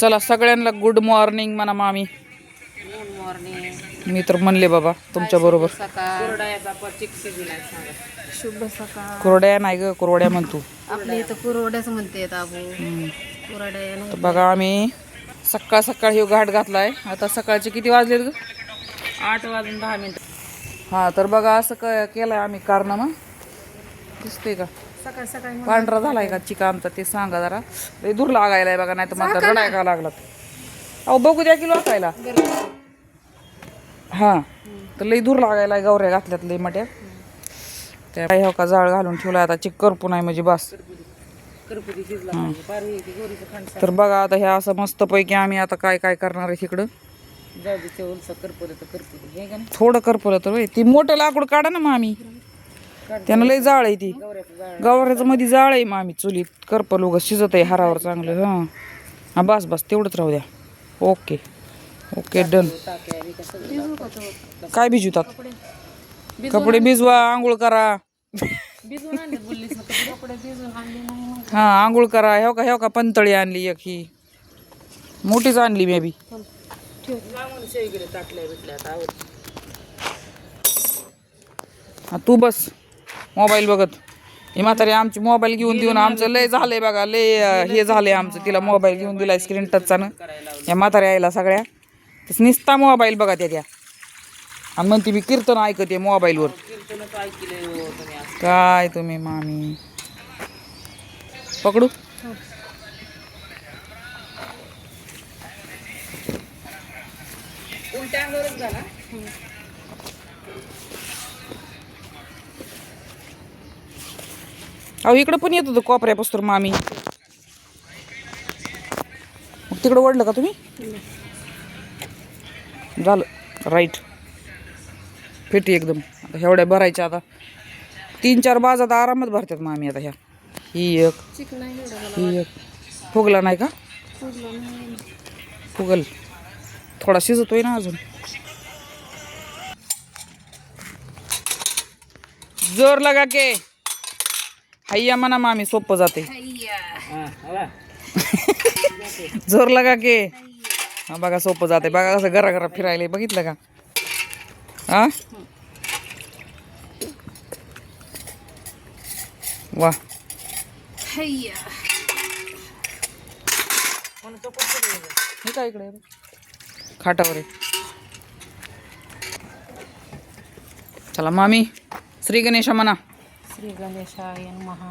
चला सगळ्यांना good morning म्हणा मामी. Good morning. मी तर म्हणले बाबा तुमच्या बरोबर. शुभ सकाळ. कुरड्या नाही ग, कुरड्या म्हणतो. आपल्या इथं कुरवड्याच म्हणते आबू. कुरड्या नाही. तर बघा आम्ही सकाळ सकाळ हे घाट घातलाय. आता सकाळचे किती वाजलेत ग? 8:10. हा तर बघा असं केलंय आम्ही कारनामा. दिसतंय का? सकाळ सकाळी पांढरा झालाय का चिका आमचा ते सांगा जरा. लय दूर लागायलाय बघा, नाही तर मला रडाय का लागला. अहो बघू द्या किलो असायला. हा तर लय दूर लागायला गवऱ्या घातल्यात लय मट्या. त्या हो का जाळ घालून ठेवला आता चिक करपू नाही म्हणजे बस. तर बघा आता ह्या असं मस्त पैकी आम्ही आता काय काय करणार आहे इकडं. थोडं करपलं तर ती मोठं लाकूड काढा ना मामी. त्यानं लय जाळ आहे ती. गवऱ्याचं मध्ये जाळ आहे मामी चुलीत. करपल उगं शिजत आहे हारावर चांगलं. हा बस बस तेवढंच राहू द्या. Okay okay done. काय भिजवतात? कपडे भिजवा, आंघोळ करा. हा आंघोळ करा. हो का पंतळी आणली एक ही मोठीच आणली मी बी. तू बस मोबाईल बघत. ही म्हातारी आमची मोबाईल घेऊन देऊन आमचं लय झालंय बघा. लय हे झालंय आमचं. तिला मोबाईल घेऊन दिलाय स्क्रीन टचचानं या म्हाताऱ्या यायला सगळ्या. तस निस्ता मोबाईल बघा त्या आणि म्हणते मी कीर्तन ऐकते मोबाईलवर. काय तुम्ही मामी पकडू. अहो इकडं पण येत होतं कोपऱ्यापासून मामी. मग तिकडं ओढलं का तुम्ही? झालं राईट. पेटी एकदम आता एवढ्या भरायच्या. आता 3-4 बाज आता आरामात भरतात मामी. आता ह्या ही एक फुगला नाही का? फुगल थोडा शिजतोय ना अजून. जोर लगा के हैया म्हणा मामी सोपं जाते. जोर लगा के. हा बघा सोपं जाते. बघा कसं घरा फिरायला बघितलं का? हा वा. हे काय इकडे खाटावर आहे. चला मामी श्री गणेशा म्हणा. श्री गणेशाय नमः.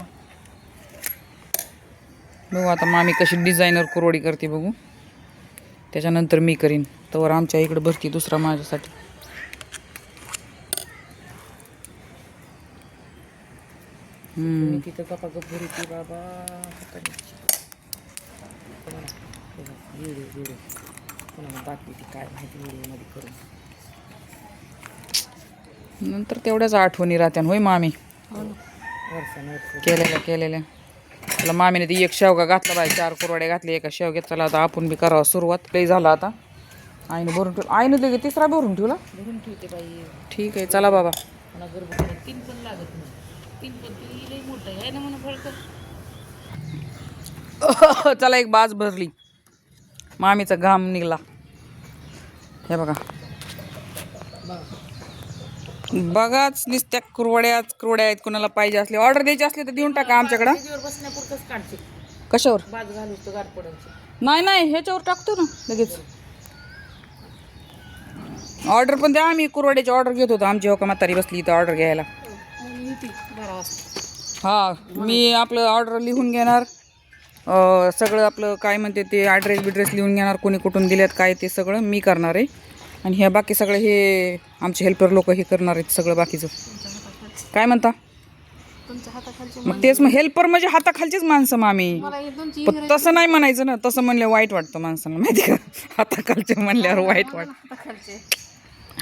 बघू आता मामी कशी डिझायनर कुरवडी करते बघू. त्याच्यानंतर मी करीन. तर आमच्या इकडे भरती दुसरा माझ्यासाठी. तिथं गपागप भरती बाबा. काय माहिती मध्ये करून नंतर तेवढ्याच आठवणी राहत्या होय मामी. केलेल्या त्याला मामीने ती एक शेवगा घातला बाय. 4 कुरवड्या घातल्या एका शेवग्यात. चला आता आपण बी करावं सुरुवात. लई झालं आता. आईने भरून ठेवलं. आईने लगे 3रा भरून ठेवला. भरून ठेवते बाई. ठीक आहे चला बाबा. 3 पण लागत नाही. 3 पण लई मोठं आहे ना म्हणून फळक. चला एक बाज भरली. मामीचा घाम निघला. हे बघा बघाच नुसत्या कुरवड्या आहेत. कुणाला पाहिजे असले ऑर्डर द्यायची असली तर देऊन टाका आमच्याकडं. बसण्यापुरतच काढते. कशावर? बाज घालू तो गार पडायची. नाही ह्याच्यावर टाकतो ना लगेच. ऑर्डर पण द्या. आम्ही कुरवड्याची ऑर्डर घेत होतो. आमची हो का म्हातारी बसली इथं ऑर्डर घ्यायला. हा मी आपलं ऑर्डर लिहून घेणार. सगळं आपलं काय म्हणते ते ॲड्रेस लिहून घेणार. कोणी कुठून दिल्यात काय ते सगळं मी करणार आहे. आणि ह्या बाकी सगळं हे आमचे हेल्पर लोक हे करणार आहेत सगळं बाकीचं. काय म्हणता? मग तेच मग हेल्पर म्हणजे हाताखालचीच माणसं मामी. पण तसं नाही म्हणायचं ना. तसं म्हणल्यावर वाईट वाटतं माणसाला माहिती का? हाताखालचे म्हणल्यावर वाईट वाटतं.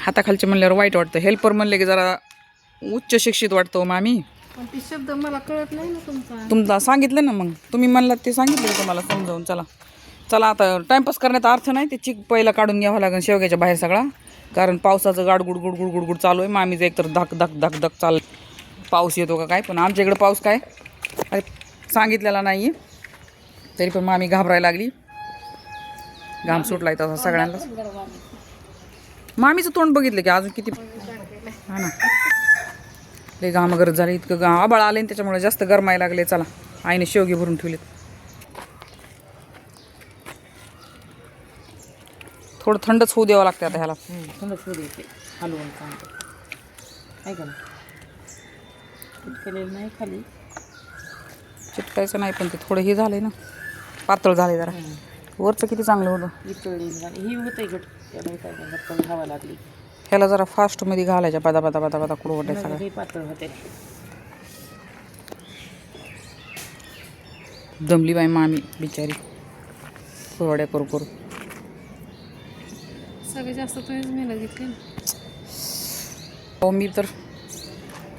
हाताखालचे म्हणल्यावर वाईट वाटतं. हेल्पर म्हणले की जरा उच्च शिक्षित वाटतो मामी. शब्द मला कळत नाही ना तुमचा सांगितलं ना. मग तुम्ही म्हणलात ते सांगितलं तुम्हाला समजावून. चला आता टाइमपास करण्याचा अर्थ नाही. ते चिक पहिला काढून घ्यावं लागेल शेवग्याच्या बाहेर सगळा. कारण पावसाचं गाडगुड गुडगुड गुडगुड चालू आहे. मामीचं एकतर धक धक धक धक चाल. पाऊस येतो का काय. पण आमच्या इकडे पाऊस काय सांगितलेला नाही आहे. तरी पण मामी घाबरायला लागली. घाम सुटलाय तसा सगळ्यांना. मामीचं तोंड बघितलं की अजून किती हा ना लय घाम गरज झाली. इतकं आबाळ आले त्याच्यामुळे जास्त गरमायला लागले. चला आईने शेवगे भरून ठेवलेत. थोडं थंडच होऊ द्यावं लागतं आता ह्याला. थंडच होऊ द्यायचे हलवून सांगतो आहे का चिटकलेलं नाही खाली. चिटकायचं नाही पण ते थोडं हे झालंय ना पातळ झाले जरा. वरचं किती चांगलं होतं. वितळी ही होतंय गट त्यामुळे काय नाही गप्पा हवा लागली ह्याला जरा फास्ट मध्ये घालायच्या पदा पदा पदा पदा कुडवटाय सगळं. हे पातळ होते. दमली बाई मामी बिचारी कुरवड्या करू करू. सगळे जास्त तुम्हीच मेहनत घेतली ना. हो मी तर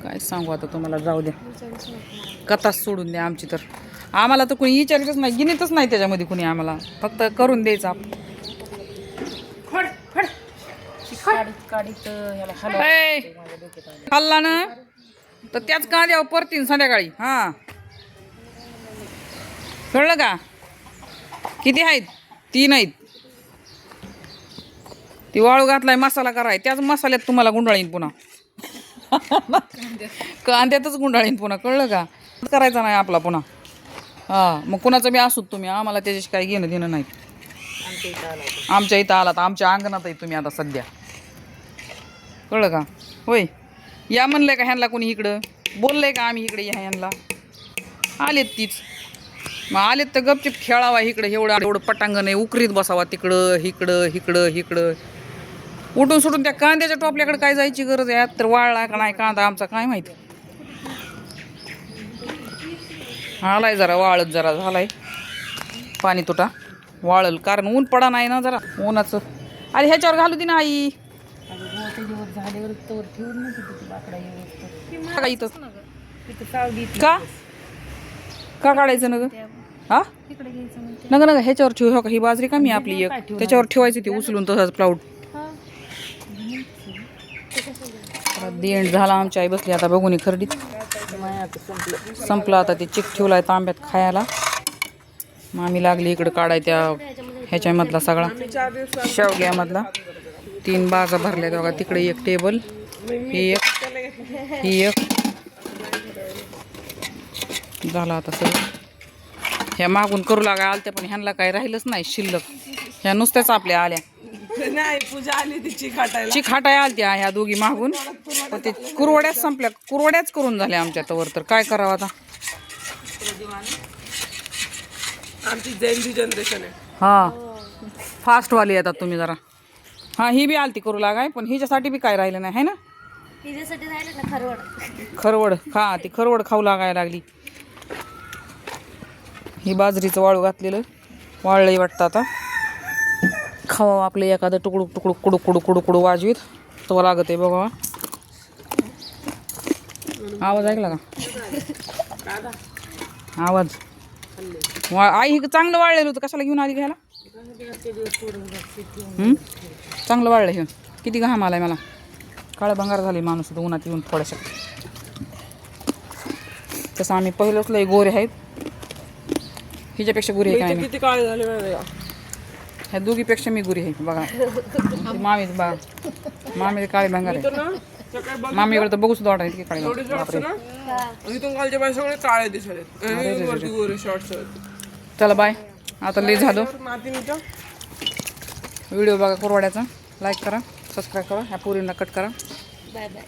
काय सांगू आता तुम्हाला. जाऊ द्या कथाच सोडून द्या आमची. तर आम्हाला तर कोणी विचारतच नाही गिनीतच नाही त्याच्यामध्ये कुणी आम्हाला. फक्त करून द्यायचं आपण. काढीत ह्याला खाल्ला ना तर त्याच कांद्यावर परतीन संध्याकाळी. हा कळलं का. किती आहेत 3 आहेत. ती वाळू घातलाय मसाला कराय त्याच मसाल्यात तुम्हाला गुंडाळीन पुन्हा. कांद्यातच गुंडाळीन पुन्हा. कळलं का. करायचा नाही आपला पुन्हा. हा मग कुणाचं बी असू तुम्ही आम्हाला त्याच्याशी काही घेणं देणं नाही. आमच्या इथं आला तर आमच्या अंगणात आहे तुम्ही आता सध्या. कळलं का. होय या म्हणलंय का ह्यांना कोणी इकडं बोललंय का आम्ही इकडे या ह्यांना. आलेत तीच मग आलेत तर गपचिप खेळावा इकडं. एवढं पटांगण आहे उकरीत बसावा तिकडं इकडं इकडं इकडं. उठून सुटून त्या कांद्याच्या टोपल्याकडे काय जायची गरज आहे. तर वाळला का नाही कांदा आमचा काय माहिती. आलाय जरा वाळत जरा झालाय पाणी तुटा वाळल कारण ऊन पडा नाही ना जरा उन्हाचं. अरे ह्याच्यावर घालू दे ना आई. झाल्यावर तवर ठेवून नव्हती तिथे बाकडा इथं का का काढायचं ना ग. हा तिकडे घ्यायचं म्हणते. नग नग ह्याच्यावर ठेवू. हो का ही बाजरी का मी आपली एक त्याच्यावर ठेवायची ती उचलून तसंच प्लाउड. देण झाला आमची आई बसली आता बघून खरडीत. संपलं आता ते चिक ठेवलाय तांब्यात खायला. मामी लागली इकडं काढाय त्या ह्याच्यामधला सगळा शेवग्यामधला. 3 बाजा भरल्या बघा. तिकडे एक टेबल ही एक झाला आता सगळं. ह्या मागून करू लागा आलत्या पण ह्यांना काही राहिलंच नाही शिल्लक. ह्या नुसत्याच आपल्या आल्या नाही पूजा आली ती चिक हाटाय आलत्या ह्या दोघी मागून. पण ते कुरवड्याच संपल्या. कुरवड्याच करून झाल्या आमच्या तवर. तर काय करावं आता. आमची जेनजी जनरेशन आहे. हा फास्टवाली येतात तुम्ही जरा. हा ही बी आलती करू लागाय पण हिच्यासाठी बी काय राहिलं नाही है ना. तिच्यासाठी राहिलं ना खरवड खा ती खरवड खाऊ लागायला लागली. ही बाजरीचं वाळू घातलेलं वाळलंही वाटतं आता. खावा आपलं एखादं तुकडू तुकडू कुडू कुडू कुडू कुडू वाजवीत तो लागत आहे बघा. आवाज ऐकला का आवाज. आई हे चांगलं वाळलेलं होतं कशाला घेऊन आली घ्यायला. चांगलं वाळलं हे. किती घाम आलाय मला. काळं भंगार झाली माणूस उन्हात येऊन थोड्याशा. तसं आम्ही पहिलंच लय गोरे आहेत. हिच्यापेक्षा गुरी आहे काय नाही. किती काळे झाले माहिती का. ह्या दोघीपेक्षा मी गुरी आहे बघा. मामी बा मामी काळे भंगार आहे. मामीकडे तर बघू सुद्धा वाटायचं की काळे बापरे. इथून कालचे बाय सगळे काळे दिसले. शॉर्ट्स चला बाय आता लय झालं. व्हिडिओ बघा कुरवाड्याचा. लाईक करा सबस्क्राईब करा. ह्या पोरींना कट करा. Bye bye.